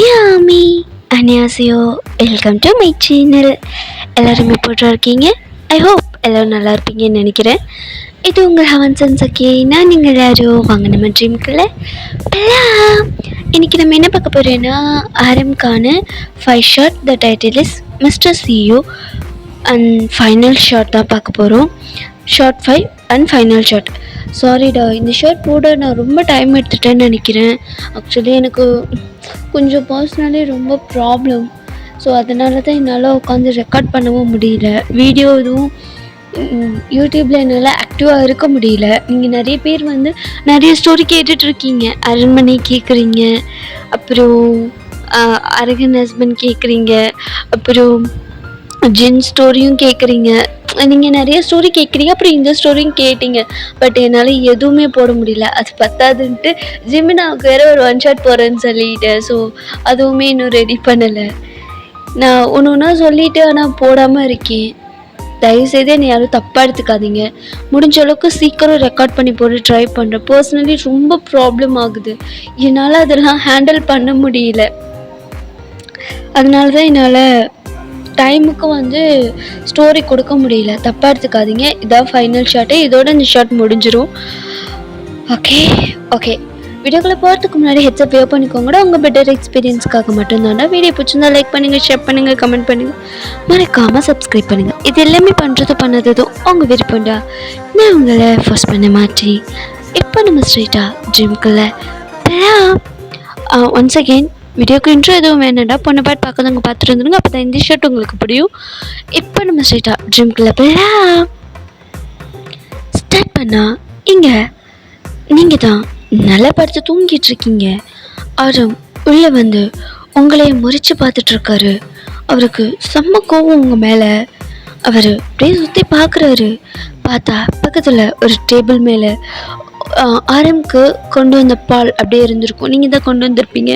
Yami அன்யாசியோ, welcome to my channel. எல்லோரும் போட்டா இருக்கீங்க. ஐ ஹோப் எல்லோரும் நல்லா இருப்பீங்கன்னு நினைக்கிறேன். இது உங்கள் ஹவன்சன் சக்கி. நான் நீங்கள் யாரோ வாங்க நம்ம ட்ரீம்குள்ளே போகலாம். இன்றைக்கி நம்ம என்ன பார்க்க போகிறோன்னா, ஆரம்கான 5 shot. The title is Mr CEO and final shot தான் பார்க்க போகிறோம். Short 5 and final shot. சாரிடா, இந்த ஷார்ட் போட நான் ரொம்ப டைம் எடுத்துட்டேன்னு நினைக்கிறேன். ஆக்சுவலி எனக்கு கொஞ்சம் பர்சனலி ரொம்ப ப்ராப்ளம். ஸோ அதனால தான் என்னால் உட்காந்து ரெக்கார்ட் பண்ணவும் முடியல. வீடியோ எதுவும் யூடியூப்பில் என்னால் ஆக்டிவாக இருக்க முடியல. நீங்கள் நிறைய பேர் வந்து நிறைய ஸ்டோரி கேட்டுட்ருக்கீங்க. அரண்மனை கேட்குறீங்க, அப்புறம் அரகன் ஹஸ்பண்ட் கேட்குறீங்க, அப்புறம் ஜின் ஸ்டோரியும் கேட்குறீங்க. நீங்கள் நிறைய ஸ்டோரி கேட்குறீங்க, அப்புறம் இந்த ஸ்டோரியும் கேட்டீங்க. பட் என்னால் எதுவுமே போட முடியல. அது பத்தாதுன்ட்டு ஜிமினாவுக்கு வேறு ஒரு 1 ஷாட் போகிறேன்னு சொல்லிட்டேன். ஸோ அதுவுமே இன்னும் ரெடி பண்ணலை. நான் ஒன்று ஒன்றா சொல்லிவிட்டு ஆனால் போடாமல் இருக்கேன். தயவுசெய்து என்னை யாரும் தப்பாக எடுத்துக்காதீங்க. முடிஞ்ச அளவுக்கு சீக்கிரம் ரெக்கார்ட் பண்ணி போட்டு ட்ரை பண்ணுறேன். பர்சனலி ரொம்ப ப்ராப்ளம் ஆகுது. என்னால் அதெல்லாம் ஹேண்டில் பண்ண முடியல. அதனால தான் என்னால் டைமுக்கு வந்து ஸ்டோரி கொடுக்க முடியல. தப்பாக எடுத்துக்காதீங்க. இதான் ஃபைனல் ஷாட்டு. இதோட இந்த ஷாட் முடிஞ்சிடும். ஓகே வீடியோக்குள்ளே போகிறதுக்கு முன்னாடி ஹெட்சப் வே பண்ணிக்கோங்க. உங்கள் பெட்டர் எக்ஸ்பீரியன்ஸ்க்காக மட்டும்தான்டா. வீடியோ பிடிச்சிருந்தா லைக் பண்ணுங்கள், ஷேர் பண்ணுங்கள், கமெண்ட் பண்ணுங்கள், மறக்காமல் சப்ஸ்கிரைப் பண்ணுங்கள். இது எல்லாமே பண்ணதும் உங்கள் விருப்பம்டா. நான் உங்களை ஃபர்ஸ்ட் பண்ண மாட்டேன். இப்போ நம்ம ஸ்ட்ரைட்டாக ட்ரீம்குள்ளே போகலாம். ஒன்ஸ் அகெயின் வீடியோக்கு இன்ட்ரோ எதுவும் வேணாண்டா. பொண்ணு பாட்டு பார்க்கறவங்க பார்த்துட்டு வந்துடுங்க. அப்போ தான் இந்த ஷர்ட் உங்களுக்கு பிடிக்கும். இப்போ நம்ம ஸ்ட்ரைட்டாக ட்ரீம்குள்ளே போகலாம். ஸ்டார்ட் பண்ணால் இங்கே நீங்கள் தான் நல்லா படுத்து தூங்கிட்டு இருக்கீங்க. ஆரம் உள்ளே வந்து உங்களைய முறிச்சு பார்த்துட்ருக்காரு. அவருக்கு செம்ம கோவம் உங்கள் மேலே. அவர் அப்படியே சுற்றி பார்க்குறாரு. பார்த்தா பக்கத்தில் ஒரு டேபிள் மேலே ஆரம்க்கு கொண்டு வந்த பால் அப்படியே இருந்திருக்கும். நீங்கள் தான் கொண்டு வந்திருப்பீங்க.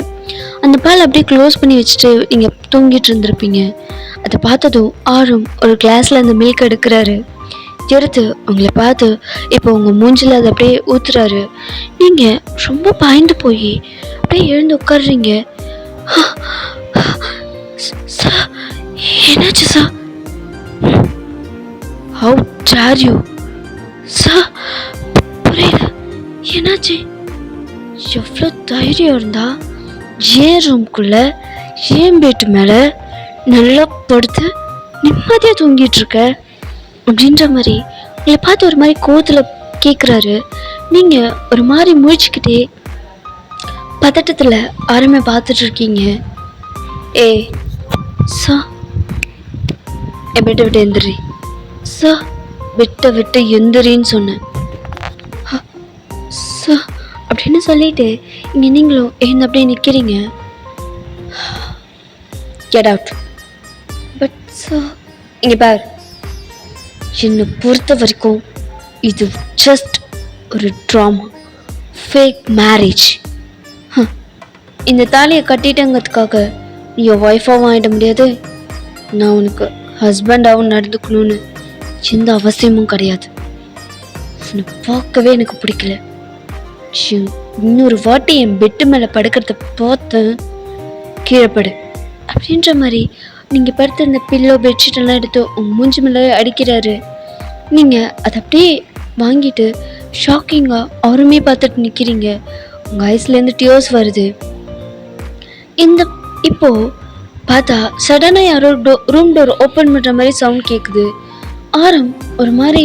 அந்த பால் அப்படியே க்ளோஸ் பண்ணி வச்சுட்டு நீங்கள் தூங்கிட்டு இருந்திருப்பீங்க. அதை பார்த்ததும் ஆரம் ஒரு கிளாஸில் அந்த மில்க் எடுக்கிறாரு. எடுத்து உங்களை பார்த்து இப்போ உங்கள் மூஞ்சில் அதை அப்படியே ஊற்றுறாரு. நீங்கள் ரொம்ப பாய்ந்து போய் அப்படியே எழுந்து உட்காடுறீங்க. சார், என்னாச்சு sir? How dare you sir? புரியல, என்னாச்சு? எவ்வளோ தைரியம் இருந்தா ஏன் ரூம்குள்ளே ஏன் பெட்டு மேலே நல்லா படுத்து நிம்மதியாக தூங்கிட்டுருக்க அப்படின்ற மாதிரி உங்களை பார்த்து ஒரு மாதிரி கோவத்தில் கேட்குறாரு. நீங்கள் ஒரு மாதிரி முழிச்சுக்கிட்டே பதட்டத்தில் ஆரம்பி பார்த்துட்ருக்கீங்க. சா பெட்டை விட்டு எந்திரி சா, விட்டு எந்திரின்னு சொன்னேன் சா அப்படின்னு சொல்லிட்டு இங்கே நீங்களும் எழுந்து அப்படியே நிற்கிறீங்க. Get out. பட் சா, இங்கே பார், என்னை பொறுத்த வரைக்கும் இது ஜஸ்ட் ஒரு ட்ராமா, ஃபேக் மேரேஜ். இந்த தாலியை கட்டிட்டங்கிறதுக்காக நீ என் ஒய்ஃபாகவும் ஆகிட முடியாது. நான் உனக்கு ஹஸ்பண்டாகவும் நடந்துக்கணும்னு எந்த அவசியமும் கிடையாது. உன்னை பார்க்கவே எனக்கு பிடிக்கல. இன்னொரு வாட்டி என் பெட்டு மேலே படுக்கிறத பார்த்தேன், கீழே அப்படின்ற மாதிரி நீங்கள் படுத்து இந்த பில்லோ பெட்ஷீட்டெல்லாம் எடுத்து உங்கள் மூஞ்சி மேலே அடிக்கிறாரு. நீங்கள் அதை அப்படியே வாங்கிட்டு ஷாக்கிங்காக அவருமே பார்த்துட்டு நிற்கிறீங்க. உங்கள் ஐஸ்லேருந்து டியர்ஸ் வருது. இப்போது பார்த்தா சடனாக யாரோ ரூம் டோர் ஓப்பன் பண்ணுற மாதிரி சவுண்ட் கேட்குது. ஆரம் ஒரு மாதிரி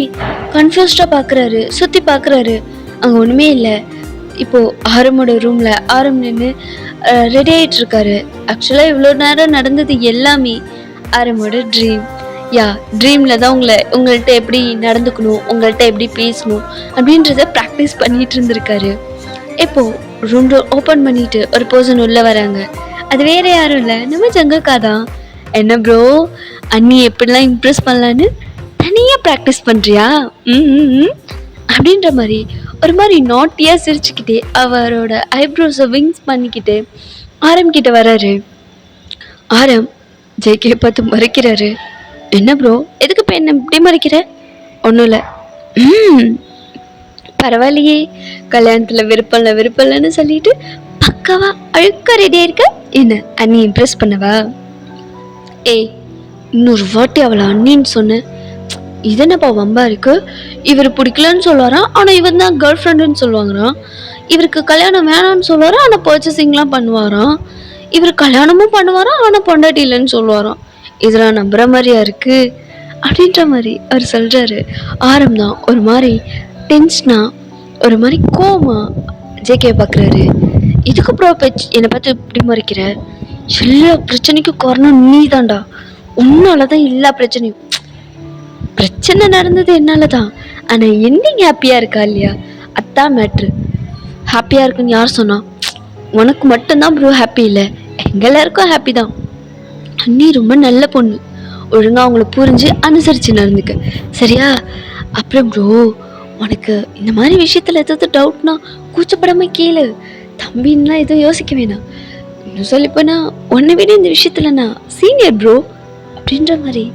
கன்ஃபியூஸ்டாக பார்க்குறாரு, சுற்றி பார்க்குறாரு. அங்கே ஒன்றுமே இல்லை. இப்போது ஆரமோட ரூமில் ஆரம் நின்று ரெடி ஆகிட்டுருக்காரு. ஆக்சுவலாக இவ்வளோ நேரம் நடந்தது எல்லாமே ஆரமோட ட்ரீம். ட்ரீமில் தான் உங்கள்கிட்ட எப்படி நடந்துக்கணும், உங்கள்கிட்ட எப்படி பேசணும் அப்படின்றத ப்ராக்டிஸ் பண்ணிகிட்டு இருந்திருக்காரு. இப்போது ரூம் டோர் ஓப்பன் பண்ணிவிட்டு ஒரு பர்சன் உள்ளே வராங்க. அது வேறு யாரும் இல்லை, நம்ம ஜங்கக்கா தான். என்ன ப்ரோ, அண்ணி எப்படிலாம் இம்ப்ரெஸ் பண்ணலான்னு தனியாக ப்ராக்டிஸ் பண்ணுறியா அப்படின்ற மாதிரி ஒரு மாதிரி நாட்டியாக சிரிச்சுக்கிட்டே அவரோட ஐப்ரோஸை விங்ஸ் பண்ணிக்கிட்டு ஆரம் கிட்ட வராரு. ஆரம் ஜெய்கே பார்த்து மறைக்கிறாரு. என்ன ப்ரோ, எதுக்கு இப்போ என்ன இப்படி மறைக்கிற? ஒன்றும் இல்லை. பரவாயில்லையே, கல்யாணத்தில் விருப்பம் இல்லைன்னு சொல்லிட்டு பக்காவா அழுக்க ரெடியாக இருக்க. என்ன அண்ணி இம்ப்ரெஸ் பண்ணவா? ஏய், இன்னொரு வாட்டி அவளை அண்ணின்னு சொன்ன இது என்னப்பா வம்பா இருக்கு? இவர் பிடிக்கலன்னு சொல்லுவாராம், ஆனால் இவன் தான் கேர்ள் ஃப்ரெண்டுன்னு சொல்லுவாங்கறான். இவருக்கு கல்யாணம் வேணாம்னு சொல்லுவாராம், ஆனால் பர்ச்சேசிங்லாம் பண்ணுவாராம். இவர் கல்யாணமும் பண்ணுவாராம், ஆனால் பொண்டாட்டி இல்லைன்னு சொல்லுவாராம். இதெல்லாம் நம்புற மாதிரியா இருக்கு அப்படின்ற மாதிரி அவர் சொல்றாரு. ஆரம் தான் ஒரு மாதிரி டென்ஷனா, ஒரு மாதிரி கோமா ஜேகே பார்க்குறாரு. இதுக்கப்புறம் என்னை பார்த்து இப்படி மறைக்கிற? எல்லா பிரச்சனைக்கும் காரணம் நீ தான்டா. உன்னாலதான் எல்லா பிரச்சனையும். பிரச்சனை நடந்தது என்னால தான், ஆனா என்னைங்க ஹாப்பியா இருக்கா இல்லையா, அதான் மேட்ரு. ஹாப்பியா இருக்குன்னு யார் சொன்னா? உனக்கு மட்டும்தான் ப்ரோ ஹாப்பி இல்லை, எங்க எல்லாருக்கும் ஹாப்பி தான். அண்ணி ரொம்ப நல்ல பொண்ணு, ஒழுங்கா அவங்கள புரிஞ்சு அனுசரிச்சு நடந்துக்க, சரியா? அப்புறம் ப்ரோ, உனக்கு இந்த மாதிரி விஷயத்துல ஏதாவது டவுட்னா கூச்சப்படாம கேளு, தம்பின்லாம் எதுவும் யோசிக்க வேணாம். இன்னும் சொல்லிப்போனா உன்னை விட இந்த விஷயத்துல நான் சீனியர் ப்ரோ அப்படின்ற மாதிரி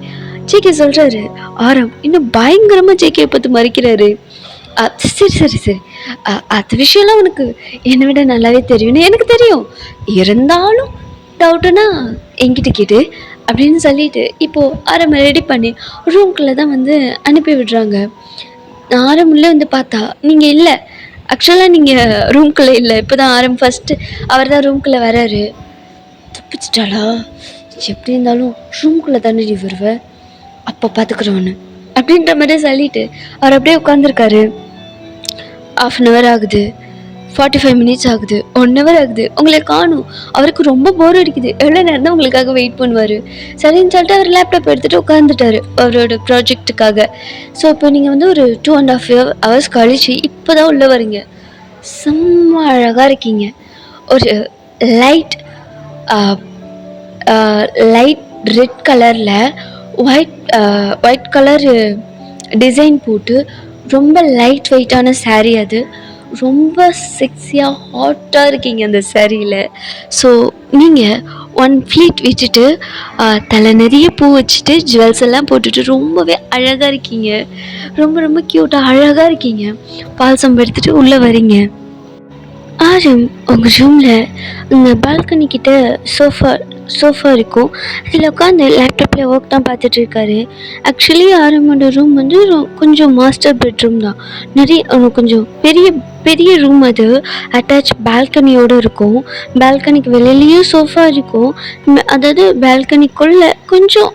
ஜேகே சொல்றாரு. ஆரம் இன்னும் பயங்கரமா ஜேகே பார்த்து மறைக்கிறாரு. சரி சரி சரி, அது விஷயம்லாம் உனக்கு என்னை விட நல்லாவே தெரியும்னு எனக்கு தெரியும், இருந்தாலும் டவுட்டுன்னா என்கிட்ட கேட்டு அப்படின்னு சொல்லிட்டு இப்போ ஆரம் ரெடி பண்ணி ரூம்குள்ளே தான் வந்து அனுப்பி விடுறாங்க. ஆரம் உள்ளே வந்து பார்த்தா நீங்கள் இல்லை, ஆக்சுவலாக நீங்கள் ரூம்குள்ளே இல்லை, இப்போ தான் ஆரம் ஃபஸ்ட்டு அவர் தான் ரூம்குள்ளே வராரு. தப்பிச்சிட்டாளா? எப்படி இருந்தாலும் ரூம்குள்ளே தானே வருவேன், அப்போ பார்த்துக்குறோன்னு அப்படின்ற மாதிரி சொல்லிட்டு அவர் அப்படியே உட்காந்துருக்காரு. 1/2 hour ஆகுது, 45 minutes ஆகுது, 1 hour ஆகுது, உங்களை காணும். அவருக்கு ரொம்ப போர் அடிக்குது, எவ்வளோ நேரம் தான் உங்களுக்காக வெயிட் பண்ணுவார். சரின்னு சொல்லிட்டு அவர் லேப்டாப் எடுத்துகிட்டு உட்காந்துட்டாரு அவரோட ப்ராஜெக்டுக்காக. ஸோ இப்போ நீங்கள் வந்து ஒரு 2.5 hours கழிச்சு இப்போ தான் உள்ளே வரீங்க. செம்ம அழகாக இருக்கீங்க. ஒரு லைட் ரெட் கலரில் ஒயிட் கலர் டிசைன் போட்டு ரொம்ப லைட் வெயிட்டான சாரீ, அது ரொம்ப செக்ஸியாக ஹாட்டாக இருக்கீங்க அந்த சாரியில். ஸோ நீங்கள் ஒன் ஃப்ளீட் விட்டுட்டு தலை நிறைய பூ வச்சுட்டு ஜுவல்ஸ் எல்லாம் போட்டுட்டு ரொம்பவே அழகாக இருக்கீங்க, ரொம்ப ரொம்ப க்யூட்டாக அழகாக இருக்கீங்க. பால் சம்பு எடுத்துகிட்டு உள்ளே வரீங்க. ஆரம் உங்கள் ரூமில் இந்த பால்கனி கிட்ட சோஃபா இருக்கும், அதில் உட்காந்து லேப்டாப்பில் ஒர்க் தான் பார்த்துட்ருக்காரு. ஆக்சுவலி ஆரமோட ரூம் வந்து கொஞ்சம் மாஸ்டர் பெட்ரூம் தான், நிறைய கொஞ்சம் பெரிய ரூம், அது அட்டாச் பால்கனியோடு இருக்கும். பால்கனிக்கு வெளியிலையும் சோஃபா இருக்கும், அதாவது பால்கனிக்குள்ளே கொஞ்சம்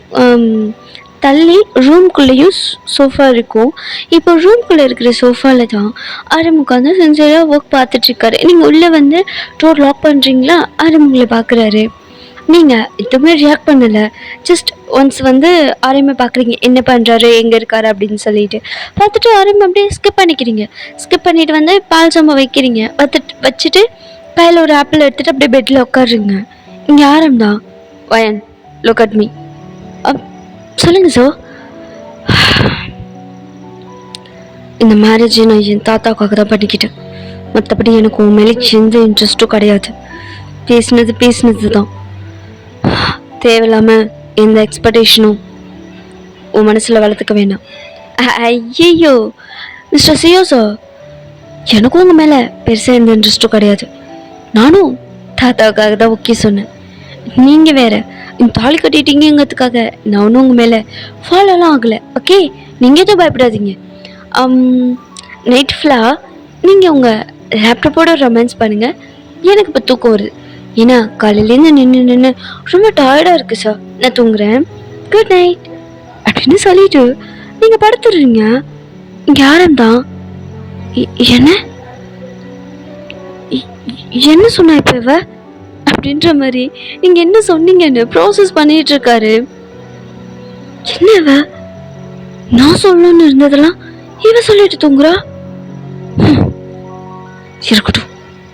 தள்ளி ரூம்குள்ளேயும் சோஃபா இருக்கும். இப்போ ரூம்குள்ளே இருக்கிற சோஃபாவில் தான் ஆரம் உட்காந்து சின்சியராக ஒர்க் பார்த்துட்ருக்காரு. நீங்கள் உள்ளே வந்து டோர் லாக் பண்ணுறீங்களா, ஆரம் உங்களை பார்க்குறாரு. நீங்கள் எதுவுமே ரியாக்ட் பண்ணலை, ஜஸ்ட் ஒன்ஸ் வந்து ஆரம்பி பார்க்குறீங்க என்ன பண்ணுறாரு எங்கே இருக்காரு அப்படின்னு சொல்லிட்டு பார்த்துட்டு ஆரம்பி அப்படியே ஸ்கிப் பண்ணிவிட்டு வந்து பால் சம்பா வைக்கிறீங்க. வச்சுட்டு கையில் ஒரு ஆப்பிள் எடுத்துகிட்டு அப்படியே பெட்டில் உட்காருங்க. இங்கே ஆரம் தான். வயன் லுக் அட் மீ. சொல்லுங்கள் சார். இந்த மேரேஜ் நான் என் தாத்தாவுக்காக தான் பண்ணிக்கிட்டேன், மற்றபடி எனக்கு உன் மேலே எந்த இன்ட்ரெஸ்ட்டும் கிடையாது. பேசினது தான், தேவையில்லாமல் எந்த எக்ஸ்பெக்டேஷனும் உன் மனசில் வளர்த்துக்க வேணாம். ஐயோ மிஸ்டர் சியோ சார், எனக்கும் உங்கள் மேலே பெருசாக எந்த இன்ட்ரெஸ்ட்டும் கிடையாது. நானும் தாத்தாவுக்காக தான் ஓகே சொன்னேன். நீங்கள் வேறு தாலி கட்டிட்டீங்கிறதுக்காக நானும் உங்கள் மேலே ஃபாலோலாம் ஆகலை. ஓகே, நீங்கள் எதுவும் பயப்படாதீங்க. நைட் ஃபுல்லாக நீங்கள் உங்கள் லேப்டாப்போட ரொமான்ஸ் பண்ணுங்கள், எனக்கு இப்போ தூக்கம் வருது. ஏன்னா காலையிலேருந்து நின்று ரொம்ப டயர்டாக இருக்குது சார், நான் தூங்குறேன், குட் நைட் அப்படின்னு சொல்லிட்டு நீங்கள் படுத்துடுறீங்க. இங்கே ஆரம் தான் என்ன சொன்னா இப்போ இவ அப்படின்ற மாதிரி நீங்கள் என்ன சொன்னீங்கன்னு ப்ராசஸ் பண்ணிட்டு இருக்காரு. என்னவ நான் சொல்லணும்னு இருந்ததெல்லாம் இவ சொல்லிட்டு தூங்குறா. இருக்கட்டும்,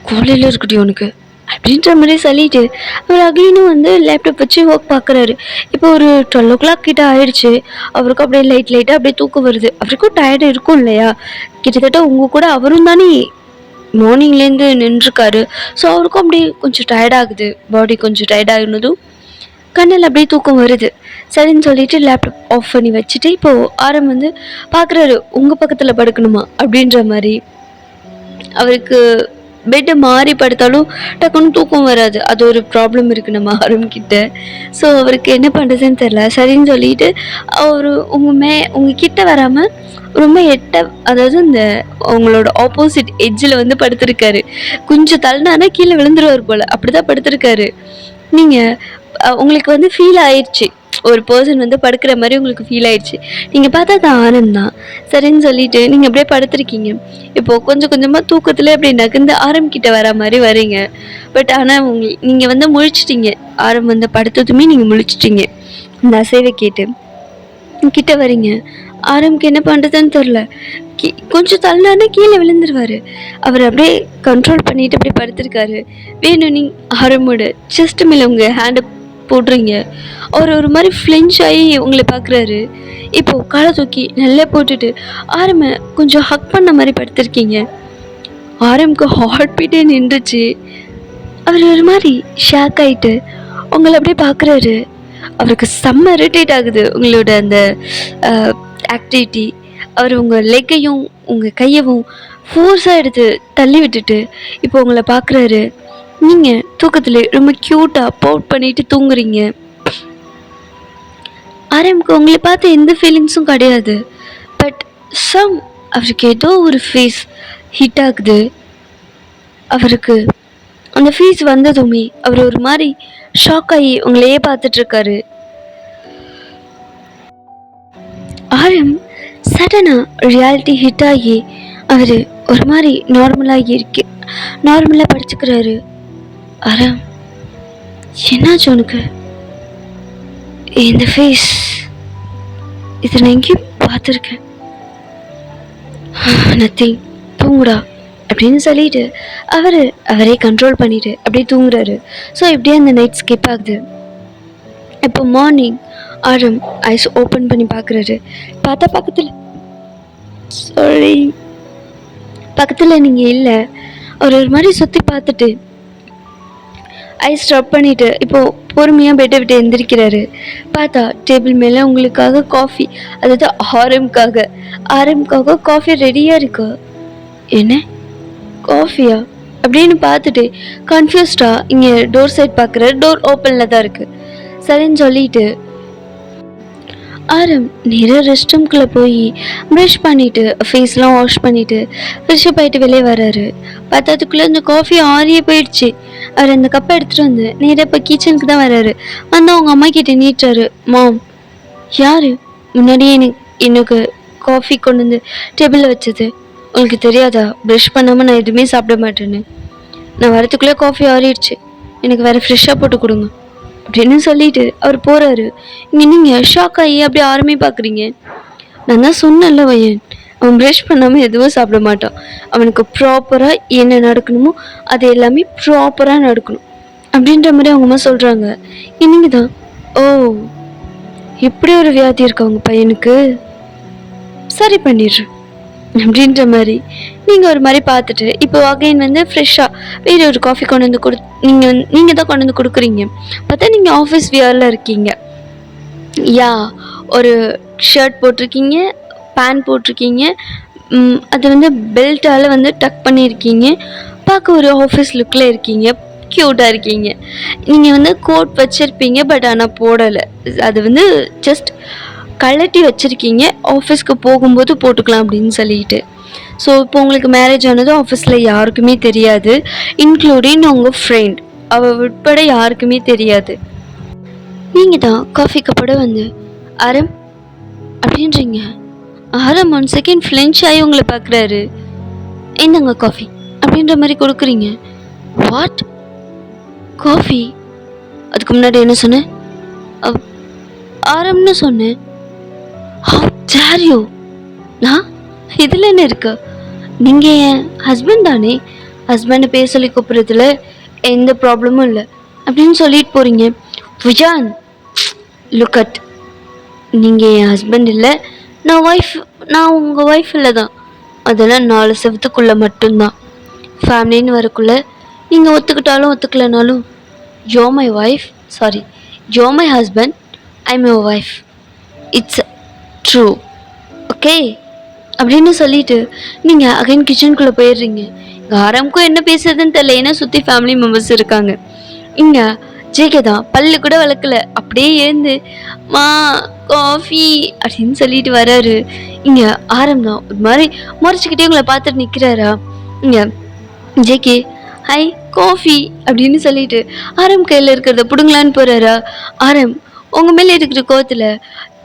கோலையில் இருக்கட்டும் உனக்கு அப்படின்ற மாதிரி சொல்லிட்டு அவர் அகைனும் வந்து லேப்டாப் வச்சு ஒர்க் பார்க்குறாரு. இப்போ ஒரு 12 o'clock கிட்ட ஆயிடுச்சு. அவருக்கும் அப்படியே லைட்டாக அப்படியே தூக்கம் வருது. அவருக்கும் டயர்டு இருக்கும் இல்லையா, கிட்டத்தட்ட உங்கள் கூட அவரும் தானே மார்னிங்லேருந்து நின்றுருக்காரு. ஸோ அவருக்கும் அப்படியே கொஞ்சம் டயர்டாகுது, பாடி கொஞ்சம் டயர்டாகினதும் கண்ணில் அப்படியே தூக்கம் வருது. சரின்னு சொல்லிட்டு லேப்டாப் ஆஃப் பண்ணி வச்சுட்டு இப்போது ஆரம் வந்து பார்க்குறாரு, உங்கள் பக்கத்தில் படுக்கணுமா அப்படின்ற மாதிரி. அவருக்கு பெட்டை மாறி படுத்தாலும் டக்குன்னு தூக்கம் வராது. அது ஒரு ப்ராப்ளம் இருக்குது நம்ம ஆரம்பிக்கிட்ட. ஸோ அவருக்கு என்ன பண்ணுறதுன்னு தெரில. சரின்னு சொல்லிட்டு அவர் உங்கள் கிட்ட வராமல் ரொம்ப அதாவது இந்த அவங்களோட ஆப்போசிட் எட்ஜில் வந்து படுத்திருக்காரு. கொஞ்சம் தள்ளினானா கீழே விழுந்துருவார் போல், அப்படி தான் படுத்திருக்காரு. நீங்கள் உங்களுக்கு வந்து ஃபீல் ஆயிடுச்சு, ஒரு பர்சன் வந்து படுக்கிற மாதிரி உங்களுக்கு ஃபீல் ஆயிடுச்சு. நீங்கள் பார்த்தா அது ஆனந்த் தான். சரின்னு சொல்லிட்டு நீங்கள் அப்படியே படுத்திருக்கீங்க. இப்போது கொஞ்சம் கொஞ்சமாக தூக்கத்தில் அப்படியே நகர்ந்து ஆரம்பிக்கிட்ட வர மாதிரி வரீங்க. பட் ஆனால் நீங்கள் வந்து முழிச்சிட்டீங்க. ஆரம் வந்து படுத்ததுமே நீங்கள் முழிச்சிட்டீங்க. இந்த அசைவை கேட்டு கிட்ட வரீங்க. ஆரம்க்கு என்ன பண்ணுறதுன்னு தெரில. கொஞ்சம் தள்ளினானே கீழே விழுந்துருவார். அவர் அப்படியே கண்ட்ரோல் பண்ணிட்டு அப்படியே படுத்திருக்காரு. வேணும் நீ ஆரமோட செஸ்ட் மேலே உங்கள் ஹேண்டை போடுறீங்க. அவர் ஒரு மாதிரி ஃப்ளின்ச் ஆகி உங்களை பார்க்குறாரு. இப்போது காலை தூக்கி நல்லா போட்டுட்டு ஆரமை கொஞ்சம் ஹக் பண்ண மாதிரி படுத்திருக்கீங்க. ஆரம்க்கு ஹார்ட் பீட்டே நின்றுச்சு. அவர் ஒரு மாதிரி ஷாக் ஆகிட்டு உங்களை அப்படியே பார்க்குறாரு. அவருக்கு செம்ம இரிட்டேட் ஆகுது உங்களோட அந்த ஆக்டிவிட்டி. அவர் உங்கள் லெக்கையும் உங்கள் கையவும் ஃபோர்ஸாக எடுத்து தள்ளி விட்டுட்டு இப்போ உங்களை பார்க்குறாரு. நீங்கள் தூக்கத்தில் ரொம்ப க்யூட்டாக பவுட் பண்ணிட்டு தூங்குறீங்க. ஆரம்புக்கு உங்களை பார்த்து எந்த ஃபீலிங்ஸும் கிடையாது. பட் அவருக்கு ஏதோ ஒரு ஃபேஸ் ஹிட் ஆகுது. அவருக்கு அந்த ஃபீஸ் வந்ததுமே அவர் ஒரு மாதிரி ஷாக் ஆகி உங்களையே பார்த்துட்ருக்காரு. ஆரம் சடனாக ரியாலிட்டி ஹிட் ஆகி அவர் ஒரு மாதிரி நார்மலாக படிச்சுக்கிறாரு. ஆரம், என்னாச்சு உனக்கு? இந்த ஃபேஸ் இதை நான் எங்கேயும் பார்த்துருக்கேன். நத்திங், தூங்குடா அப்படின்னு சொல்லிட்டு அவரே கண்ட்ரோல் பண்ணிட்டு அப்படியே தூங்குறாரு. ஸோ இப்படியே அந்த நைட் ஸ்கிப் ஆகுது. இப்போ மார்னிங் ஆரம் ஐஸ் ஓப்பன் பண்ணி பார்க்குறாரு. பார்த்தா பக்கத்தில் நீங்கள் இல்லை. அவர் ஒரு மாதிரி சுற்றி பார்த்துட்டு ஐஸ் ஸ்டாப் பண்ணிவிட்டு இப்போது பொறுமையாக பெட்டை விட்டு எந்திரிக்கிறாரு. பார்த்தா டேபிள் மேலே உங்களுக்காக காஃபி, அதாவது ஆரம்காக காஃபி ரெடியாக இருக்கு. என்ன காஃபியா அப்படின்னு பார்த்துட்டு கன்ஃபியூஸ்டாக இங்கே டோர் சைட் பார்க்குறாரு. டோர் ஓப்பனில் தான் இருக்குது. சரின்னு சொல்லிட்டு ஆரம் நேராக ரெஸ்ட் ரூம்குள்ளே போய் ப்ரஷ் பண்ணிவிட்டு ஃபேஸ்லாம் வாஷ் பண்ணிவிட்டு ஃப்ரெஷ்ஷப் ஆகிட்டு வெளியே வர்றாரு. பார்த்ததுக்குள்ளே இந்த காஃபி ஆறியே போயிடுச்சு. அவர் அந்த கப்பை எடுத்துகிட்டு வந்து நேராக இப்போ கிச்சனுக்கு தான் வர்றாரு. வந்து அவங்க அம்மா கிட்டே நீட்டுறாரு. மாம், யார் முன்னாடியே எனக்கு காஃபி கொண்டு வந்து டேபிளில் வச்சது? உங்களுக்கு தெரியாதா? ப்ரஷ் பண்ணாமல் நான் எதுவுமே சாப்பிட மாட்டேன்னு. நான் வரத்துக்குள்ளே காஃபி ஆறிடுச்சு, எனக்கு வேறு ஃப்ரெஷ்ஷாக போட்டு கொடுங்க அப்படின்னு சொல்லிட்டு அவர் போகிறாரு. இங்கே நீங்கள் ஷாக் ஆகி அப்படி ஆரம்பி பார்க்குறீங்க. நான் தான் சொன்னேன்ல வையன், அவன் ப்ரஷ் பண்ணாமல் எதுவும் சாப்பிட மாட்டான். அவனுக்கு ப்ராப்பராக என்ன நடக்கணுமோ அது எல்லாமே ப்ராப்பராக நடக்கணும் அப்படின்ற மாதிரி அவங்க அம்மா சொல்கிறாங்க. இன்னைக்கு தான் ஓ இப்படி ஒரு வியாதி இருக்கு அவங்க பையனுக்கு, சரி பண்ணிடுறேன் அப்படின்ற மாதிரி நீங்கள் ஒரு மாதிரி பார்த்துட்டு இப்போ அகைன் வந்து ஃப்ரெஷ்ஷாக வேறு ஒரு காஃபி கொண்டு வந்து நீங்கள் தான் கொண்டு வந்து கொடுக்குறீங்க. பார்த்தா நீங்கள் ஆஃபீஸ் வியரில் இருக்கீங்க. ஒரு ஷர்ட் போட்டிருக்கீங்க, பேண்ட் போட்டிருக்கீங்க, அது வந்து பெல்ட்டால் வந்து டக் பண்ணியிருக்கீங்க. பார்க்க ஒரு ஆஃபீஸ் லுக்கில் இருக்கீங்க, க்யூட்டாக இருக்கீங்க. நீங்கள் வந்து கோட் வச்சுருப்பீங்க, பட் ஆனால் போடலை. அது வந்து ஜஸ்ட் கழட்டி வச்சுருக்கீங்க, ஆஃபீஸ்க்கு போகும்போது போட்டுக்கலாம் அப்படின்னு சொல்லிட்டு. ஸோ இப்போ உங்களுக்கு மேரேஜ் ஆனது ஆஃபீஸில் யாருக்குமே தெரியாது, இன்க்ளூடிங் உங்கள் ஃப்ரெண்ட் அவள் உட்பட யாருக்குமே தெரியாது. நீங்கள் தான் காஃபி கப்போட வந்து ஆரம் அப்படின்றீங்க. ஆரம் 1 செகண்ட் ஃப்ளென்ச் ஆகி உங்களை பார்க்குறாரு. என்னங்க காஃபி அப்படின்ற மாதிரி கொடுக்குறீங்க. What coffee? அதுக்கு முன்னாடி என்ன சொன்னேன்? ஆரம்னு சொன்னேன். How dare you? நான் இதில் என்ன இருக்கு? நீங்கள் என் ஹஸ்பண்ட் தானே, ஹஸ்பண்டை பேச சொல்லி கூப்பிட்றதுல எந்த ப்ராப்ளமும் இல்லை அப்படின்னு சொல்லிட்டு போகிறீங்க. விஜான், லுக் அட், நீங்கள் என் ஹஸ்பண்ட் இல்லை, நான் உங்கள் ஒய்ஃப் இல்லை தான். அதெல்லாம் 4 செவத்துக்குள்ளே மட்டும்தான். ஃபேமிலின்னு வரக்குள்ளே நீங்கள் ஒத்துக்கிட்டாலும் ஒத்துக்கலைனாலும் you my wife, sorry you my husband, I'm your wife, it's true, okay அப்படின்னு சொல்லிட்டு நீங்கள் அகைன் கிச்சனுக்குள்ளே போயிடுறீங்க. ஆரம்க்கும் என்ன பேசுறதுன்னு தெரியல, ஏன்னா சுற்றி ஃபேமிலி மெம்பர்ஸ் இருக்காங்க. இங்கே ஜேகே தான் பல்லு கூட வளர்க்கல, அப்படியே எழுந்து மா காஃபி அப்படின்னு சொல்லிட்டு வராரு. இங்கே ஆரம் தான் ஒரு மாதிரி முறைச்சிக்கிட்டே உங்களை பார்த்துட்டு நிற்கிறாரா. இங்கே ஜேகே ஹை காஃபி அப்படின்னு சொல்லிட்டு ஆரம் கையில் இருக்கிறத பிடுங்கலான்னு போறாரா. ஆரம் உங்க மேலே இருக்கிற கோவத்தில்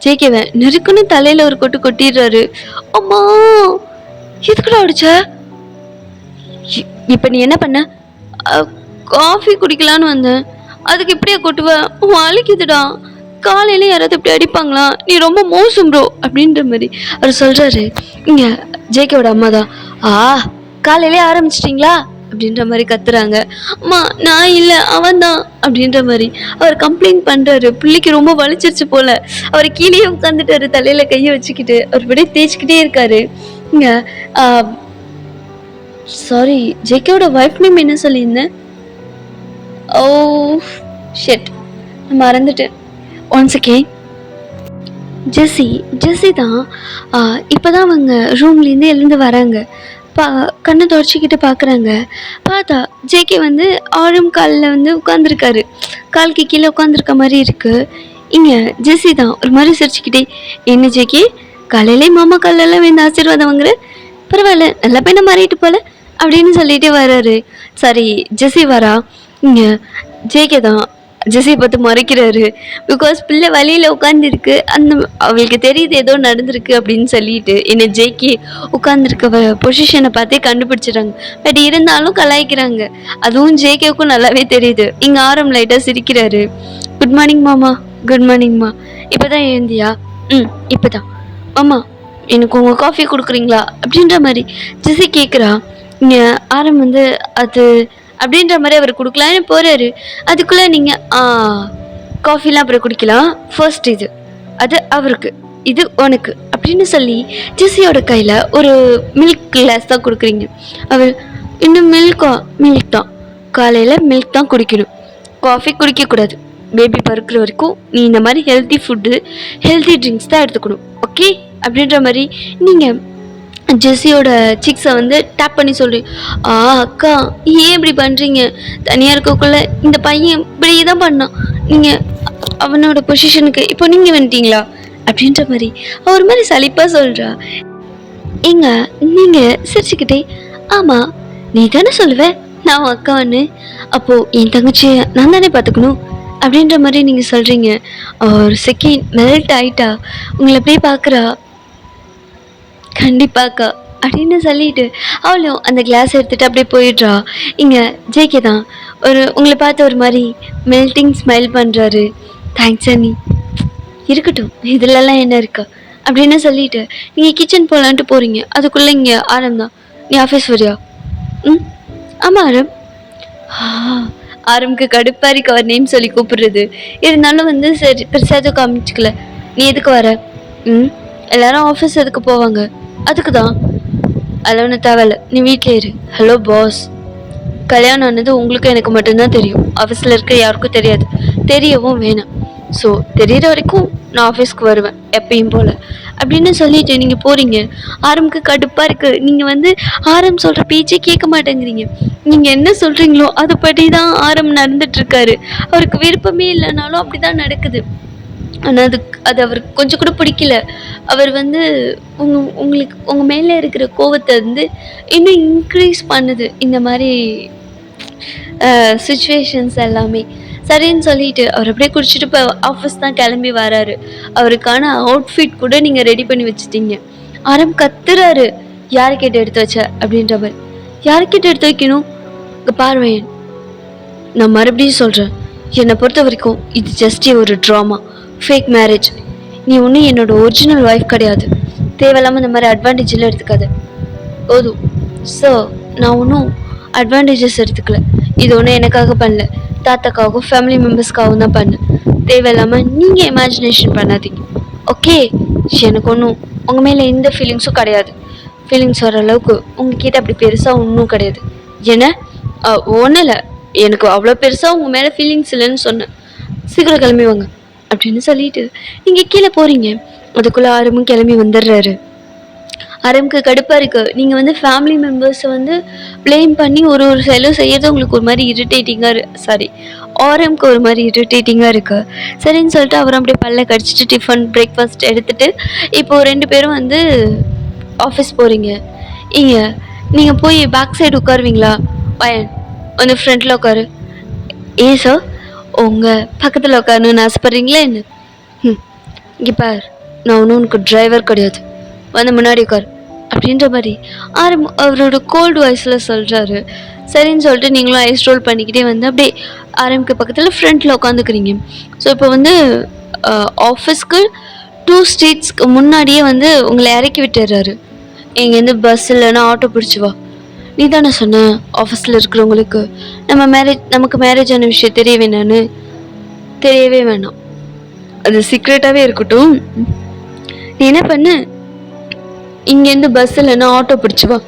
ஜேகேவை நெருக்குன்னு தலையில ஒரு கொட்டு கொட்டிடுறாரு. அம்மா எதுக்குடா அடிச்ச? இப்போ நீ என்ன பண்ண? காஃபி குடிக்கலான்னு வந்தேன், அதுக்கு இப்படியே கொட்டுவ? வலிக்குதுடா, காலையில யாராவது இப்படி அடிப்பாங்களா? நீ ரொம்ப மோசம் ப்ரோ அப்படின்ற மாதிரி அவர் சொல்றாரு. இங்க ஜேகேவோட அம்மா தான் காலையிலே ஆரம்பிச்சிட்டிங்களா அப்படின்ற மாதிரி கத்துறாங்க. அம்மா நான் இல்லை அவன் தான் அப்படின்ற மாதிரி அவர் கம்ப்ளைண்ட் பண்றாரு. பிள்ளைக்கு ரொம்ப வலிச்சிருச்சு போல. அவர் கீழே உட்காந்துட்டாரு, தலையில கையை வச்சுக்கிட்டு அவர் அப்படியே தேய்ச்சிக்கிட்டே இருக்காரு. இங்க சாரி, ஜேகேவோட ஒய்ஃப் நேம் என்ன சொல்லியிருந்தேன்? ஓ ஷெட், மறந்துட்டேன். ஒன்ஸ் அகெயின் ஜெஸ்ஸி தான் இப்போதான் அவங்க ரூம்லேருந்து எழுந்து வராங்க. கண்ணை தொடச்சிக்கிட்டு பார்க்குறாங்க. பார்த்தா ஜேகே வந்து ஆழம் காலில் வந்து உட்காந்துருக்காரு, காலுக்கு கீழே உட்காந்துருக்க மாதிரி இருக்கு. இங்கே ஜெஸ்ஸி தான் ஒரு மாதிரி சிரிச்சுக்கிட்டே, என்ன ஜேகே காலையிலே மாமா காலெல்லாம் வேந்து ஆசீர்வாதம் வாங்குற, பரவாயில்ல நல்லா பையனை மாறிட்டு போல அப்படின்னு சொல்லிட்டு வர்றாரு. சரி ஜெஸ்ஸி வரா. இங்கே ஜேகே தான் ஜெஸ்ஸியை பார்த்து மறைக்கிறாரு. பிகாஸ் பிள்ளை வழியில் உட்காந்துருக்கு, அந்த அவளுக்கு தெரியுது ஏதோ நடந்திருக்கு அப்படின்னு சொல்லிட்டு என்ன ஜேகே உட்காந்துருக்க பொசிஷனை பார்த்தே கண்டுபிடிச்சிடுறாங்க. பட் இருந்தாலும் கலாய்க்கிறாங்க, அதுவும் ஜேகேவுக்கும் நல்லாவே தெரியுது. இங்கே ஆரம் லைட்டாக சிரிக்கிறாரு. குட் மார்னிங் மாமா. குட் மார்னிங்மா. இப்போ தான் எழுந்தியா? இப்போ தான். மாமா எனக்கு உங்கள் காஃபி கொடுக்குறீங்களா அப்படின்ற மாதிரி ஜெஸ்ஸி கேட்குறா. இங்கே ஆரம் வந்து அது அப்படின்ற மாதிரி அவர் கொடுக்கலான்னு போறாரு. அதுக்குள்ள நீங்க காஃபிலாம் அப்புறம் குடிக்கலாம், ஃபர்ஸ்ட் இது அது அவருக்கு, இது உனக்கு அப்படின்னு சொல்லி ஜெஸ்ஸியோட கையில ஒரு மில்க் கிளாஸ் தான் கொடுக்குறீங்க. அவர் இன்னும் மில்க் தான், காலையில மில்க் தான் குடிக்கணும், காஃபி குடிக்கக்கூடாது. பேபி பறக்கிற வரைக்கும் நீ இந்த மாதிரி ஹெல்த்தி ஃபுட்டு ஹெல்த்தி ட்ரிங்க்ஸ் தான் எடுத்துக்கணும், ஓகே அப்படின்ற மாதிரி நீங்கள் ஜெஸ்ஸியோட சிக்ஸை வந்து டேப் பண்ணி சொல்கிறேன். அக்கா ஏன் இப்படி பண்ணுறீங்க? தனியாக இருக்கக்குள்ள இந்த பையன் இப்படி தான் பண்ணான், நீங்கள் அவனோட பொசிஷனுக்கு இப்போ நீங்கள் வந்துட்டீங்களா அப்படின்ற மாதிரி அவர் மாதிரி சலிப்பாக சொல்கிறா. எங்க நீங்கள் சிரிச்சுக்கிட்டே, ஆமாம் நீ தானே சொல்லுவேன் நான் அக்கான்னு, அப்போது என் தங்கச்சியை நான் தானே பார்த்துக்கணும் அப்படின்ற மாதிரி நீங்கள் சொல்கிறீங்க. ஒரு செகண்ட் மெல்ட் ஆகிட்டா, உங்களை அப்படியே பார்க்குறா. கண்டிப்பாக்கா அப்படின்னு சொல்லிட்டு அவளும் அந்த கிளாஸ் எடுத்துகிட்டு அப்படியே போயிடுறா. இங்கே ஜேகே தான் உங்களை பார்த்து ஒரு மாதிரி மெல்ட்டிங் ஸ்மைல் பண்ணுறாரு. தேங்க்ஸ் அண்ணி. இருக்கட்டும், இதுலலாம் என்ன இருக்கா அப்படின்னு சொல்லிட்டு நீங்கள் கிச்சன் போகலான்ட்டு போகிறீங்க. அதுக்குள்ளே இங்கே ஆரம் தான். நீ ஆஃபீஸ் வரியா? ஆமாம் ஆரம். ஆரம்க்கு கடுப்பாரிக்கு அவர் நேம் சொல்லி கூப்பிடுறது. இருந்தாலும் வந்து சரி பெருசாக காமிச்சிக்கல. நீ எதுக்கு வர? எல்லாரும் ஆஃபீஸ் எதுக்கு போவாங்க? அதுக்கு தான். அதில் ஒன்றும் தேவையில்ல, நீ வீட்டில் இரு. ஹலோ பாஸ், கல்யாணம் ஆனது உங்களுக்கு எனக்கு மட்டும்தான் தெரியும், ஆஃபீஸில் இருக்க யாருக்கும் தெரியாது, தெரியவும் வேணாம். ஸோ தெரிகிற வரைக்கும் நான் ஆஃபீஸ்க்கு வருவேன் எப்பயும் போல் அப்படின்னு சொல்லிட்டு நீங்கள் போகிறீங்க. ஆரம்க்கு கடுப்பாக இருக்குது. நீங்கள் வந்து ஆரம் சொல்கிற பேச்சே கேட்க மாட்டேங்கிறீங்க. நீங்கள் என்ன சொல்கிறீங்களோ அதை படி தான் ஆரம் நடந்துட்டுருக்காரு. அவருக்கு விருப்பமே இல்லைனாலும் அப்படி தான் நடக்குது. ஆனால் அது அவருக்கு கொஞ்சம் கூட பிடிக்கல. அவர் வந்து உங்களுக்கு உங்கள் மேலே இருக்கிற கோவத்தை வந்து இன்னும் இன்க்ரீஸ் பண்ணுது இந்த மாதிரி சுச்சுவேஷன்ஸ் எல்லாமே. சரின்னு சொல்லிட்டு அவர் அப்படியே குடிச்சிட்டு இப்போ ஆஃபீஸ் தான் கிளம்பி வராரு. அவருக்கான அவுட்ஃபிட் கூட நீங்கள் ரெடி பண்ணி வச்சுட்டீங்க. ஆரம் கத்துறாரு, யாருக்கிட்ட எடுத்து வச்ச அப்படின்ற மாதிரி. யாருக்கிட்ட எடுத்து வைக்கணும்? பார்வையன், நான் மறுபடியும் சொல்கிறேன், என்னை பொறுத்த வரைக்கும் இது ஜஸ்ட் ஒரு ட்ராமா, ஃபேக் மேரேஜ். நீ ஒன்றும் என்னோட ஒரிஜினல் ஒய்ஃப் கிடையாது. தேவையில்லாமல் இந்த மாதிரி அட்வான்டேஜெலாம் எடுத்துக்காத போதும். ஸோ நான் ஒன்றும் அட்வான்டேஜஸ் எடுத்துக்கல. இது ஒன்றும் எனக்காக பண்ணல, தாத்தாக்காகவும் ஃபேமிலி மெம்பர்ஸ்க்காகவும் தான் பண்ணேன். தேவையில்லாமல் நீங்கள் இமேஜினேஷன் பண்ணாதீங்க, ஓகே? எனக்கு ஒன்றும் உங்கள் மேலே எந்த ஃபீலிங்ஸும் கிடையாது. ஃபீலிங்ஸ் வர அளவுக்கு உங்ககிட்ட அப்படி பெருசாக ஒன்றும் கிடையாது. ஏன்னா ஒன்றும் இல்லை, எனக்கு அவ்வளோ பெருசாக உங்கள் மேலே ஃபீலிங்ஸ் இல்லைன்னு சொன்னேன். சீக்கிரம் கிளம்பி வாங்க அப்படின்னு சொல்லிட்டு நீங்கள் கீழே போகிறீங்க. அதுக்குள்ளே ஆரமும் கிளம்பி வந்துடுறாரு. ஆரம்க்கு கடுப்பாக இருக்குது. நீங்கள் வந்து ஃபேமிலி மெம்பர்ஸை வந்து ப்ளேம் பண்ணி ஒரு ஒரு செயலும் செய்யறது உங்களுக்கு ஒரு மாதிரி இரிட்டேட்டிங்காக சாரி ஆரம்க்கு ஒரு மாதிரி இரிட்டேட்டிங்காக இருக்குது. சரின்னு சொல்லிட்டு அவரும் அப்படியே பல்ல கடிச்சிட்டு டிஃபன் பிரேக்ஃபாஸ்ட் எடுத்துகிட்டு இப்போது 2 பேரும் வந்து ஆஃபீஸ் போகிறீங்க. இங்கே நீங்கள் போய் பேக் சைடு உட்காருவீங்களா? பையன் வந்து ஃப்ரண்ட்டில் உட்காரு. ஏன் சார் உங்கள் பக்கத்தில் உட்காரணுன்னு ஆசைப்பட்றீங்களா என்ன? இங்கே பார், நான் ஒன்றும் உனக்கு டிரைவர் கிடையாது, வந்து முன்னாடி உட்கார் அப்படின்ற மாதிரி அவரோட கோல்டு வாய்ஸில் சொல்கிறாரு. சரின்னு சொல்லிட்டு நீங்களும் ஐஸ் ரோல் பண்ணிக்கிட்டே வந்து அப்படியே ஆரம்க்கு பக்கத்தில் ஃப்ரண்ட்டில் உட்காந்துக்கிறீங்க. ஸோ இப்போ வந்து ஆஃபீஸ்க்கு 2 ஸ்ட்ரீட்ஸ்க்கு முன்னாடியே வந்து உங்களை இறக்கி விட்டுறாரு. இங்கேருந்து பஸ் இல்லைன்னா ஆட்டோ பிடிச்சி வா. நீ தானே சொன்ன ஆஃபீஸில் இருக்கிறவங்களுக்கு நமக்கு மேரேஜ் ஆன விஷயம் தெரியவே வேணாம், அது சீக்ரெட்டாகவே இருக்கட்டும். நீ என்ன பண்ணு, இங்கேருந்து பஸ் இல்லைன்னா ஆட்டோ பிடிச்சி வா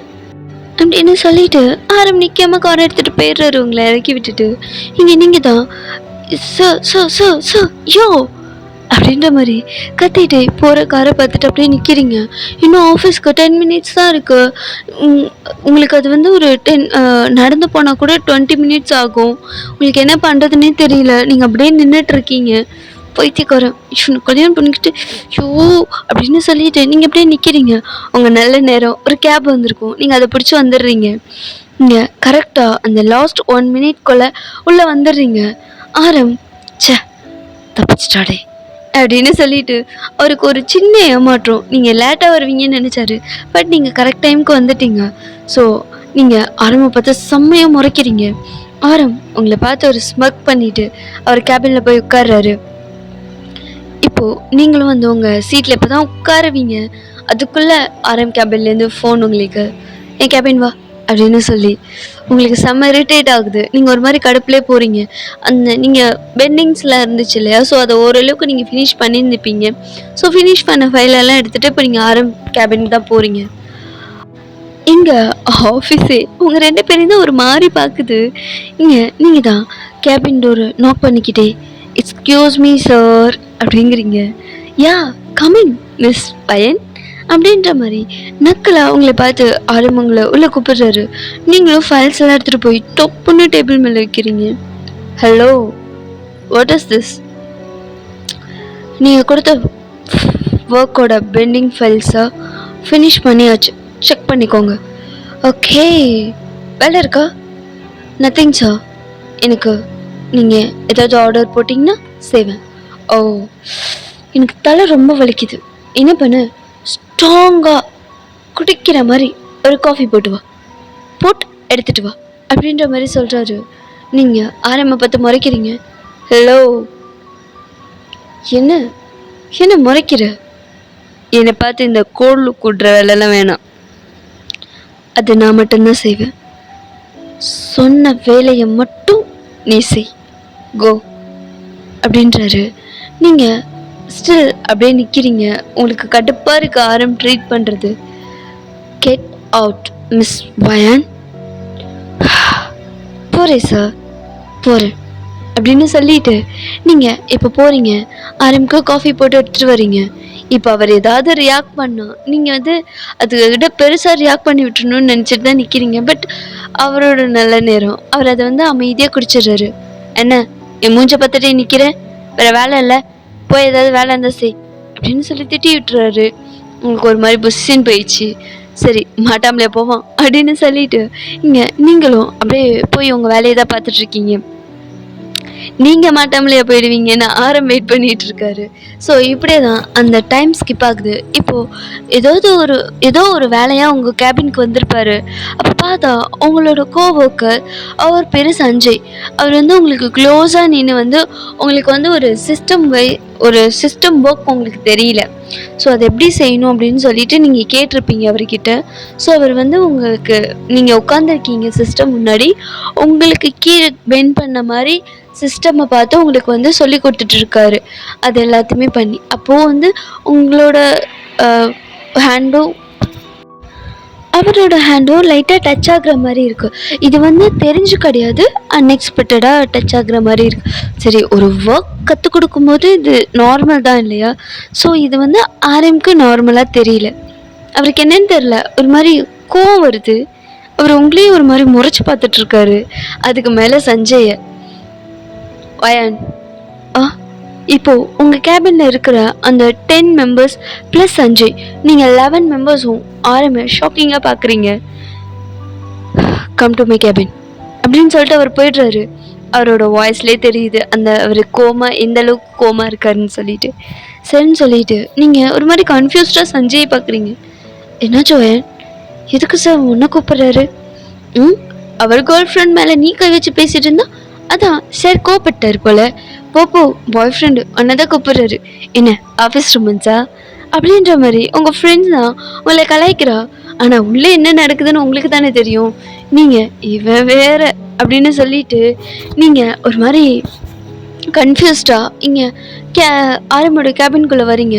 அப்படின்னு சொல்லிட்டு ஆரம் நிற்காம கார் எடுத்துகிட்டு போயிடுறாரு உங்களை இறக்கி விட்டுட்டு. இங்கே நீங்கள் தான் யோ அப்படின்ற மாதிரி கத்திட்டு போகிற காரை பார்த்துட்டு அப்படியே நிற்கிறீங்க. இன்னும் ஆஃபீஸ்க்கு 10 மினிட்ஸ் தான் இருக்குது. உங்களுக்கு அது வந்து ஒரு நடந்து போனால் கூட 20 மினிட்ஸ் ஆகும். உங்களுக்கு என்ன பண்ணுறதுன்னே தெரியல. நீங்கள் அப்படியே நின்றுட்டுருக்கீங்க. பைத்தியக்காரன் இவனு கல்யாணம் பண்ணிக்கிட்டு யோ அப்படின்னு சொல்லிட்டு நீங்கள் அப்படியே நிற்கிறீங்க. உங்கள் நல்ல நேரம் ஒரு கேப் வந்திருக்கும், நீங்கள் அதை பிடிச்சி வந்துடுறீங்க. நீங்கள் கரெக்டாக அந்த லாஸ்ட் 1 மினிட்குள்ளே உள்ளே வந்துடுறீங்க. ஆரம் தப்பிச்சிட்டாடே அப்படின்னு சொல்லிட்டு அவருக்கு ஒரு சின்ன ஏமாற்றம். நீங்கள் லேட்டாக வருவீங்கன்னு நினச்சாரு, பட் நீங்கள் கரெக்ட் டைமுக்கு வந்துட்டீங்க. ஸோ நீங்கள் ஆரம்பை பார்த்து செம்மையாக முறைக்கிறீங்க. ஆரம் உங்களை பார்த்து ஒரு ஸ்மக் பண்ணிவிட்டு அவர் கேபினில் போய் உட்கார்றாரு. இப்போது நீங்களும் வந்து உங்கள் சீட்டில் இப்போ தான் உட்காருவீங்க. அதுக்குள்ளே ஆரம் கேபின்லேருந்து ஃபோன் உங்களுக்கு, என் கேபின் வா அப்படின்னு சொல்லி உங்களுக்கு செம்ம இரிட்டேட் ஆகுது. நீங்கள் ஒரு மாதிரி கடுப்புலேயே போகிறீங்க. அந்த நீங்கள் பெண்டிங்ஸ்லாம் இருந்துச்சு இல்லையா, ஸோ அதை ஓரளவுக்கு நீங்கள் ஃபினிஷ் பண்ணியிருந்துப்பீங்க. ஸோ ஃபினிஷ் பண்ண ஃபைலெல்லாம் எடுத்துகிட்டு இப்போ நீங்கள் ஆரம் கேபினுக்கு தான் போகிறீங்க. இங்கே ஆஃபீஸே உங்கள் 2 பேரையும் தான் ஒரு மாதிரி பார்க்குது. இங்கே நீங்கள் தான் கேபின் டோரு நாக் பண்ணிக்கிட்டே எக்ஸ்கியூஸ் மீ சார் அப்படிங்கிறீங்க. யா கமிங் மிஸ் பையன் அப்படின்ற மாதிரி நக்கலாக உங்களை பார்த்து ஆரம்பங்களை உள்ளே கூப்பிடுறாரு. நீங்களும் ஃபைல்ஸ் எல்லாம் எடுத்துகிட்டு போய் டொப்புன்னு டேபிள் மேலே வைக்கிறீங்க. Hello, what is this? நீங்கள் கொடுத்த ஒர்க்கோட பெண்டிங் ஃபைல்ஸை ஃபினிஷ் பண்ணியாச்சு, செக் பண்ணிக்கோங்க. ஓகே, வேலை இருக்கா? Nothing sir. எனக்கு நீங்கள் ஏதாவது ஆர்டர் போட்டிங்கன்னா செய்வேன். ஓ, எனக்கு தலை ரொம்ப வலிக்குது. என்ன பண்ணு, ஸ்ட்ராங்காக குடிக்கிற மாதிரி ஒரு காஃபி போட்டு எடுத்துகிட்டு வா அப்படின்ற மாதிரி சொல்கிறாரு. நீங்கள் ஆரம்ப பார்த்து முறைக்கிறீங்க. ஹலோ, என்ன முறைக்கிற? என்னை பார்த்து இந்த கோல் கூடுற வேலைலாம் வேணாம், அது நான் மட்டும்தான் செய்வேன். சொன்ன வேலையை மட்டும் நீ செய், கோ அப்படின்றாரு. நீங்கள் ஸ்டில் அப்படியே நிற்கிறீங்க. உங்களுக்கு கடுப்பாக இருக்க ஆரம் ட்ரீட் பண்ணுறது. கெட் அவுட் மிஸ் பயான். போகிறேன் சார், போகிறேன் அப்படின்னு சொல்லிட்டு நீங்கள் இப்போ போகிறீங்க. ஆரம்க்கு காஃபி போட்டு எடுத்துகிட்டு வரீங்க. இப்போ அவர் ஏதாவது ரியாக்ட் பண்ணால் நீங்கள் வந்து அதுக்கிட்ட பெருசாக ரியாக்ட் பண்ணி விட்டுருணும்னு நினச்சிட்டு தான் நிற்கிறீங்க. பட் அவரோட நல்ல நேரம், அவர் அதை வந்து அமைதியாக குடிச்சிடுறாரு. என்ன என் மூஞ்ச பார்த்துட்டே நிற்கிறேன், வேறு வேலை இல்லை, போய் ஏதாவது வேலை இருந்தால் செய் அப்படின்னு சொல்லி திட்டி விட்டுறாரு. உங்களுக்கு ஒரு மாதிரி புஷின்னு போயிடுச்சு. சரி மாட்டாமலே போவான் அப்படின்னு சொல்லிட்டு இங்கே நீங்களும் அப்படியே போய் உங்கள் வேலையை தான் பார்த்துட்ருக்கீங்க. நீங்கள் மாட்டாமலே போயிடுவீங்கன்னு ஆரம் வெயிட் பண்ணிகிட்டு இருக்காரு. ஸோ இப்படியே தான் அந்த டைம் ஸ்கிப் ஆகுது. இப்போது ஏதோ ஒரு வேலையாக உங்கள் கேபினுக்கு வந்திருப்பாரு. அப்போ பார்த்தா உங்களோட கோவொர்க்கர், அவர் பேர் சஞ்சய். அவர் வந்து உங்களுக்கு க்ளோஸாக நின்று வந்து உங்களுக்கு வந்து ஒரு சிஸ்டம் ஒர்க் உங்களுக்கு தெரியல. ஸோ அதை எப்படி செய்யணும் அப்படின்னு சொல்லிட்டு நீங்கள் கேட்டிருப்பீங்க அவர்கிட்ட. ஸோ அவர் வந்து உங்களுக்கு, நீங்கள் உட்காந்துருக்கீங்க சிஸ்டம் முன்னாடி, உங்களுக்கு கீழே பெண்ட் பண்ண மாதிரி சிஸ்டமை பார்த்து உங்களுக்கு வந்து சொல்லி கொடுத்துட்ருக்காரு. அது எல்லாத்தையுமே பண்ணி அப்போது வந்து உங்களோட ஹேண்டும் அவரோட ஹேண்டும் லைட்டாக டச் ஆகுற மாதிரி இருக்குது. இது வந்து தெரிஞ்சு கிடையாது, அன்எக்ஸ்பெக்டடாக டச் ஆகுற மாதிரி இருக்குது. சரி, ஒரு ஒர்க் கற்றுக் கொடுக்கும்போது இது நார்மல் தான் இல்லையா? ஸோ இது வந்து ஆரம்க்கு நார்மலாக தெரியல. அவருக்கு என்னன்னு தெரில, ஒரு மாதிரி கோவம் வருது. அவர் உங்களையும் ஒரு மாதிரி முறைச்சு பார்த்துட்டு இருக்காரு. அதுக்கு மேலே சஞ்சய, வயான், ஆ இப்போ உங்கள் கேபினில் இருக்கிற அந்த 10 மெம்பர்ஸ் ப்ளஸ் சஞ்சய், நீங்கள் 11 மெம்பர்ஸும் ஆரம்ப ஷாக்கிங்காக பார்க்குறீங்க. கம் டு மை கேபின் அப்படின்னு சொல்லிட்டு அவர் போயிடுறாரு. அவரோட வாய்ஸ்லேயே தெரியுது அந்த அவர் கோமா எந்த அளவுக்கு கோமா இருக்காருன்னு சொல்லிட்டு. சரின்னு சொல்லிட்டு நீங்கள் ஒரு மாதிரி கன்ஃபியூஸ்டாக சஞ்சயை பார்க்குறீங்க. என்னாச்சு வயன், எதுக்கு சார் உன்னை கூப்பிட்றாரு? அவர் கேர்ள் ஃப்ரெண்ட் மேலே நீ கை வச்சு பேசிட்டு இருந்தா அதான் சார் கோபப்பட்டார் போல. போ பாய் ஃப்ரெண்டு அண்ணதான் கூப்பிடுறாரு. என்ன ஆஃபீஸ் ரொமான்ஸா அப்படின்ற மாதிரி உங்கள் ஃப்ரெண்ட்ஸ் தான் உங்களை கலாய்க்கிறா. ஆனால் உள்ளே என்ன நடக்குதுன்னு உங்களுக்கு தானே தெரியும். நீங்கள் இவன் வேற அப்படின்னு சொல்லிட்டு நீங்கள் ஒரு மாதிரி கன்ஃபியூஸ்டாக இங்கே ஆரம்போட கேபின்குள்ளே வரீங்க.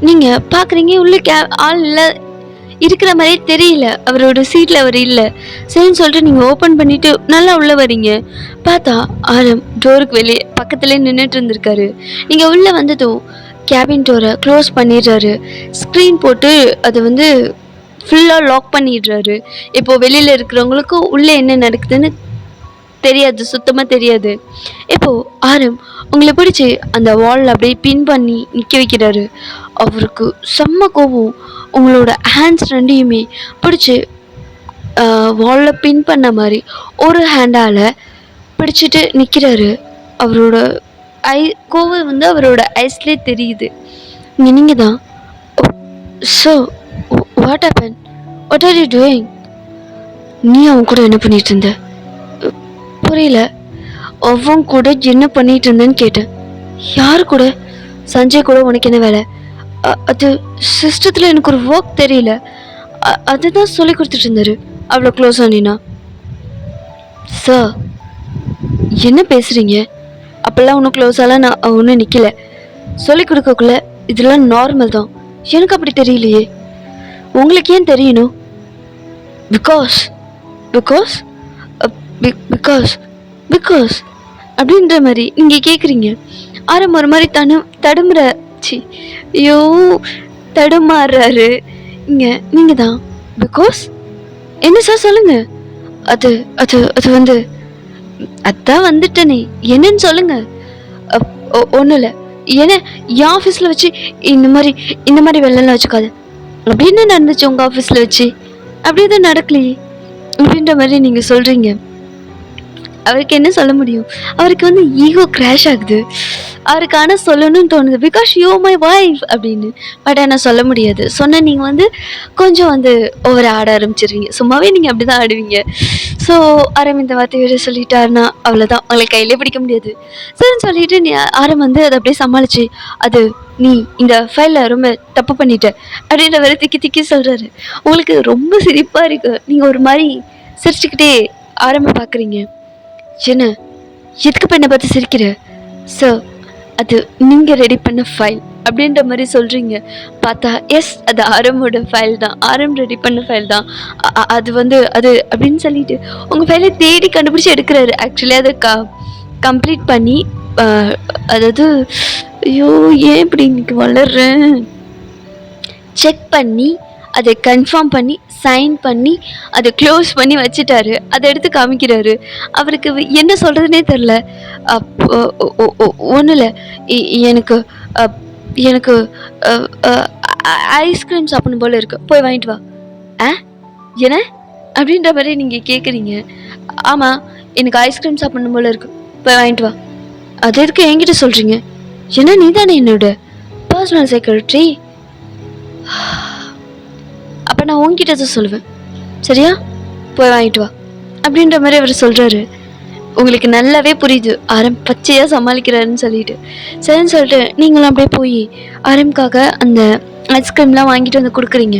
நீங்கள் பார்க்குறீங்க உள்ளே ஆள் இல்லை, இருக்கிற மாதிரியே தெரியல. அவரோட சீட்டில் அவர் இல்லை. சரின்னு சொல்லிட்டு நீங்கள் ஓப்பன் பண்ணிவிட்டு நல்லா உள்ளே வரீங்க. பார்த்தா ஆரம் டோருக்கு வெளியே பக்கத்துலேயே நின்றுட்டு இருந்திருக்காரு. நீங்கள் உள்ளே வந்ததும் கேபின் டோரை க்ளோஸ் பண்ணிடுறாரு. ஸ்க்ரீன் போட்டு அதை வந்து ஃபுல்லாக லாக் பண்ணிடுறாரு. இப்போது வெளியில் இருக்கிறவங்களுக்கும் உள்ளே என்ன நடக்குதுன்னு தெரியாது, சுத்தமாக தெரியாது. இப்போது ஆரம் உங்களை பிடிச்சி அந்த வாலில் அப்படியே பின் பண்ணி நிற்க வைக்கிறாரு. அவருக்கு செம்ம கோபம். உங்களோட ஹேண்ட்ஸ் ரெண்டையுமே பிடிச்சி வாலில் பின் பண்ண மாதிரி ஒரு ஹேண்டால் பிடிச்சிட்டு நிற்கிறாரு. அவரோட கோவம் வந்து அவரோட ஐஸ்லேயே தெரியுது. நீங்கள் தான். So what happen, what are you doing? நீ அவன் கூட என்ன பண்ணிட்டு இருந்த? புரியல. அவன் கூட என்ன பண்ணிட்டு இருந்தேன்னு கேட்டேன். யாரு கூட? சஞ்சய் கூட. உனக்கு என்ன வேலை? அது சிஸ்டத்தில் எனக்கு ஒரு ஒர்க் தெரியல, அதுதான் சொல்லி கொடுத்துட்டு இருந்தாரு. அவ்வளோ க்ளோஸ் ஆனினா? சார் என்ன பேசுகிறீங்க? அப்போல்லாம் ஒன்றும் க்ளோஸாலாம் நான் ஒன்றும் நிற்கல. சொல்லி கொடுக்கக்குள்ள இதெல்லாம் நார்மல் தான். எனக்கு அப்படி தெரியலையே. உங்களுக்கு ஏன் தெரியணும்? பிகாஸ் பிகாஸ் பிகாஸ் பிகாஸ் அப்படின்ற மாதிரி நீங்கள் கேட்குறீங்க. ஆரம் ஒரு மாதிரி தடுமுறாச்சு. ஐயோ தடுமாறுறாரு. இங்கே நீங்கள் தான். பிகாஸ் என்ன சார் சொல்லுங்கள். அது அது அது வந்து அதான் வந்துட்டனே, என்னன்னு சொல்லுங்க. ஒன்றும் இல்லை. ஏன்னா என் ஆஃபீஸில் வச்சு இந்த மாதிரி வெள்ளெல்லாம் வச்சுக்காது. அப்படின்னு நடந்துச்சு உங்கள் ஆஃபீஸில் வச்சு? அப்படி எதுவும் நடக்கலையே அப்படின்ற மாதிரி நீங்கள் சொல்கிறீங்க. அவருக்கு என்ன சொல்ல முடியும்? அவருக்கு வந்து ஈகோ கிராஷ் ஆகுது. அவருக்கு ஆனால் சொல்லணும்னு தோணுது, பிகாஸ் யூ மை வைஃப் அப்படின்னு. பட் ஆனால் சொல்ல முடியாது. சொன்னால் நீங்கள் வந்து கொஞ்சம் வந்து ஓவர் ஆட ஆரம்பிச்சிருவீங்க. சும்மாவே நீங்கள் அப்படி தான் ஆடுவீங்க. ஸோ ஆரம் இந்த வார்த்தை வேறு சொல்லிட்டாருன்னா அவ்வளோதான், உங்களை கையிலே பிடிக்க முடியாது. சரின்னு சொல்லிட்டு நீ ஆரம் வந்து அதை அப்படியே சமாளிச்சு, அது நீ இந்த ஃபைலில் ரொம்ப தப்பு பண்ணிட்ட அப்படின்ற வேறு திக்கி திக்கி சொல்கிறாரு. உங்களுக்கு ரொம்ப சிரிப்பாக இருக்குது. நீங்கள் ஒரு மாதிரி சிரிச்சுக்கிட்டே ஆரம்ப பார்க்குறீங்க. என்ன எதுக்கு பண்ண பார்த்து சிரிக்கிற? சார் அது நீங்கள் ரெடி பண்ண ஃபைல் அப்படின்ற மாதிரி சொல்கிறீங்க. பார்த்தா எஸ், அது ஆரம்போட ஃபைல் தான், ஆரம் ரெடி பண்ண ஃபைல் தான். அது வந்து அது அப்படின்னு சொல்லிட்டு உங்கள் ஃபைலை தேடி கண்டுபிடிச்சி எடுக்கிறாரு. ஆக்சுவலி அதை கம்ப்ளீட் பண்ணி அதாவது ஐயோ ஏன் இப்படி இன்னைக்கு வளர்றேன், செக் பண்ணி அதை கன்ஃபார்ம் பண்ணி சைன் பண்ணி அதை க்ளோஸ் பண்ணி வச்சுட்டாரு. அதை எடுத்து காமிக்கிறாரு. அவருக்கு என்ன சொல்கிறதுனே தெரில. ஒன்றும் இல்லை, எனக்கு எனக்கு ஐஸ்கிரீம் சாப்பிடணும் போல் இருக்குது, போய் வாங்கிட்டு வா. என்ன அப்படின்ற மாதிரி நீங்கள் கேட்குறீங்க. ஆமாம், எனக்கு ஐஸ்கிரீம் சாப்பிடணும் போல் இருக்குது, போய் வாங்கிட்டு வா. அது எதுக்கு என்கிட்ட சொல்கிறீங்க? ஏன்னா நீ தானே என்னோட பர்சனல் செக்ரட்டரி. அப்போ நான் உங்ககிட்ட தான் சொல்லுவேன், சரியா? போய் வாங்கிட்டு வா அப்படின்ற மாதிரி அவர் சொல்கிறாரு. உங்களுக்கு நல்லாவே புரியுது ஆரம் பச்சையாக சமாளிக்கிறாருன்னு சொல்லிட்டு. சரின்னு சொல்லிட்டு நீங்களும் அப்படியே போய் ஆரம்காக அந்த ஐஸ்கிரீம்லாம் வாங்கிட்டு வந்து கொடுக்குறீங்க.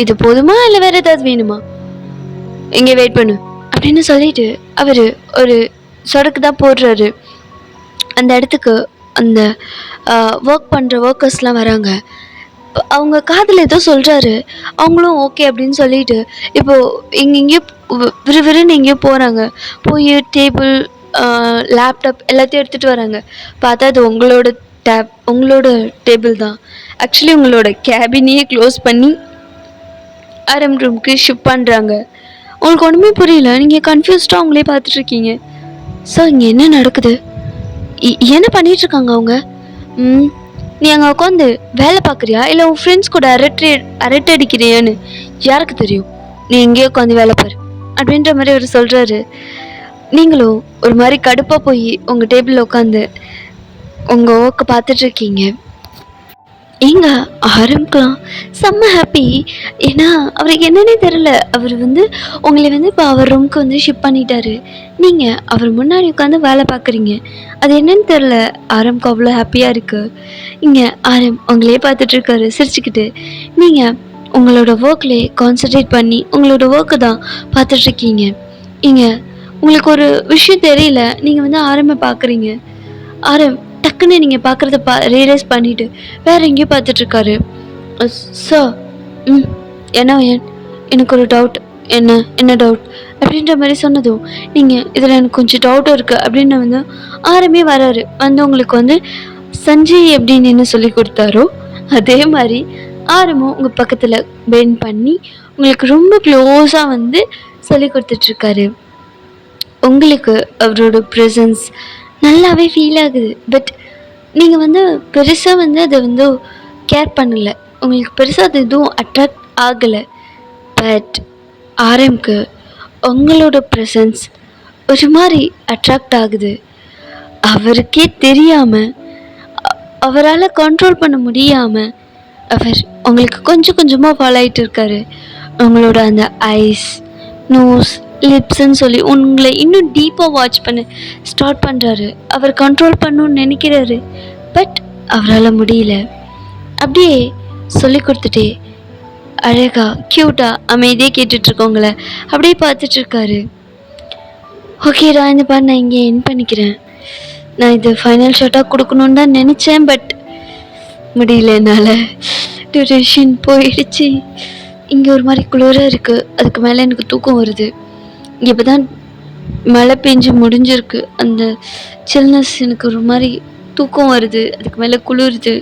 இது போதுமா இல்லை வேறு ஏதாவது வேணுமா? இங்கே வெயிட் பண்ணு அப்படின்னு சொல்லிட்டு அவர் ஒரு சொடக்கு தான் போடுறாரு. அந்த இடத்துக்கு அந்த ஒர்க் பண்ணுற ஒர்க்கர்ஸ்லாம் வராங்க. அவங்க காதில் ஏதோ சொல்கிறாரு. அவங்களும் ஓகே அப்படின்னு சொல்லிட்டு இப்போது எங்கெங்கேயோ விறுவிறுன்னு எங்கேயோ போகிறாங்க. போய் டேபிள் லேப்டாப் எல்லாத்தையும் எடுத்துகிட்டு வராங்க. பார்த்தா அது உங்களோட டேபிள் தான். ஆக்சுவலி உங்களோட கேபினையே க்ளோஸ் பண்ணி ஆர்எம் ரூமுக்கு ஷிஃப்ட் பண்ணுறாங்க. உங்களுக்கு ஒன்றுமே புரியல, நீங்கள் கன்ஃபியூஸ்டாக அவங்களே பார்த்துட்ருக்கீங்க. ஸோ இங்கே என்ன நடக்குது? என்ன பண்ணிகிட்ருக்காங்க அவங்க? நீ அங்கே உட்காந்து வேலை பார்க்குறியா இல்லை உன் ஃப்ரெண்ட்ஸ் கூட அரட்டை அடிக்கிறியான்னு யாருக்கு தெரியும்? நீ எங்கேயோ உட்காந்து வேலை பாரு அப்படின்ற மாதிரி அவர் சொல்கிறாரு. நீங்களும் ஒரு மாதிரி கடுப்பாக போய் உங்கள் டேபிளில் உட்காந்து உங்கள் ஒர்க்கை பார்த்துட்ருக்கீங்க. ஏங்க ஆரம்பிக்கலாம் செம்ம ஹாப்பி. ஏன்னா அவருக்கு என்னன்னே தெரில. அவர் உங்களை இப்போ அவர் ரூமுக்கு ஷிஃப்ட் பண்ணிட்டாரு. நீங்கள் அவர் முன்னாடி உட்காந்து வேலை பார்க்குறீங்க. அது என்னன்னு தெரில, ஆரம்க்கு அவ்வளோ ஹாப்பியாக இருக்குது. இங்கே ஆரம் உங்களே பார்த்துட்ருக்காரு சிரிச்சுக்கிட்டு. நீங்கள் உங்களோட ஒர்க்லேயே கான்சன்ட்ரேட் பண்ணி உங்களோட ஒர்க்கு தான் பார்த்துட்ருக்கீங்க. இங்கே உங்களுக்கு ஒரு விஷயம் தெரியல, நீங்கள் ஆரம்பை பார்க்குறீங்க. ஆரம் டக்குன்னு நீங்கள் பார்க்குறத ரியலைஸ் பண்ணிவிட்டு வேறு எங்கேயோ பார்த்துட்ருக்காரு. சார் என்ன எனக்கு ஒரு டவுட். என்ன டவுட் அப்படின்ற மாதிரி சொன்னதும் நீங்கள் இதில் எனக்கு கொஞ்சம் டவுட்டும் இருக்குது அப்படின்னு ஆரம்பே வராரு. உங்களுக்கு சஞ்சய் அப்படின்னு என்ன சொல்லி கொடுத்தாரோ அதே மாதிரி ஆரமும் உங்கள் பக்கத்தில் பெண்ட் பண்ணி உங்களுக்கு ரொம்ப க்ளோஸாக சொல்லி கொடுத்துட்ருக்காரு. உங்களுக்கு அவரோட ப்ரெசன்ஸ் நல்லாவே ஃபீல் ஆகுது. பட் நீங்கள் பெருசாக அதை கேர் பண்ணலை. உங்களுக்கு பெருசாக அது எதுவும் அட்ராக்ட் ஆகலை. பட் ஆரம்க்கு உங்களோட ப்ரெசன்ஸ் ஒரு மாதிரி அட்ராக்ட் ஆகுது. அவருக்கே தெரியாமல், அவரால் கண்ட்ரோல் பண்ண முடியாமல் அவர் உங்களுக்கு கொஞ்சம் கொஞ்சமாக ஃபாலோ ஆகிட்டு இருக்காரு. உங்களோட அந்த ஐஸ், நோஸ், லிப்ஸ்ன்னு சொல்லி உங்களை இன்னும் டீப்பாக வாட்ச் பண்ண ஸ்டார்ட் பண்ணுறாரு. அவர் கண்ட்ரோல் பண்ணணும்னு நினைக்கிறாரு. பட் அவரால் முடியல. அப்படியே சொல்லி கொடுத்துட்டே அழகா க்யூட்டாக அமைதியாக கேட்டுட்ருக்கோங்கள அப்படியே பார்த்துட்ருக்காரு. ஓகேடா, இந்த பாரு நான் இங்கே என் பண்ணிக்கிறேன். நான் இது ஃபைனல் ஷாட்டாக கொடுக்கணுன்னு தான் நினச்சேன். பட் முடியல, என்னால் டியூரேஷன் போயிடுச்சு. இங்கே ஒரு மாதிரி குளிராக இருக்குது. அதுக்கு மேலே எனக்கு தூக்கம் வருது. இப்போ தான் மழை பெஞ்சு முடிஞ்சிருக்கு. அந்த சில்னஸ் எனக்கு ஒரு மாதிரி தூக்கம் வருது. அதுக்கு மேலே குளிருது.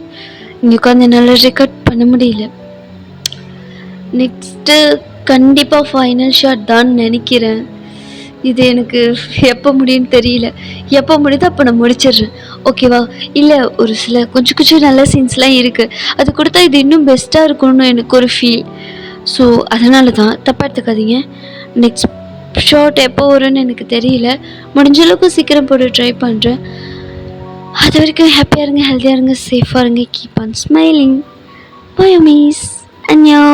இங்கே உட்காந்து என்னால் ரெக்கார்ட் பண்ண முடியல. நெக்ஸ்ட்டு கண்டிப்பாக ஃபைனல் ஷாட் தான் நினைக்கிறேன். இது எனக்கு எப்போ முடியும்னு தெரியல. எப்போ முடியுதோ அப்போ நான் முடிச்சிடுறேன். ஓகேவா? இல்லை, ஒரு சில கொஞ்சம் நல்ல சீன்ஸ்லாம் இருக்குது. அது கொடுத்தா இது இன்னும் பெஸ்ட்டாக இருக்கணும்னு எனக்கு ஒரு ஃபீல். ஸோ அதனால தான் தப்பாக எடுத்துக்காதீங்க. நெக்ஸ்ட் ஷார்ட் எப்போ வரும்னு எனக்கு தெரியல. முடிஞ்ச அளவுக்கு சீக்கிரம் போட்டு ட்ரை பண்ணுறேன். அது வரைக்கும் ஹாப்பியாக இருங்க, ஹெல்த்தியாக இருங்க, சேஃபாக இருங்க. Keep on smiling. பை மீஸ். அன்யோ.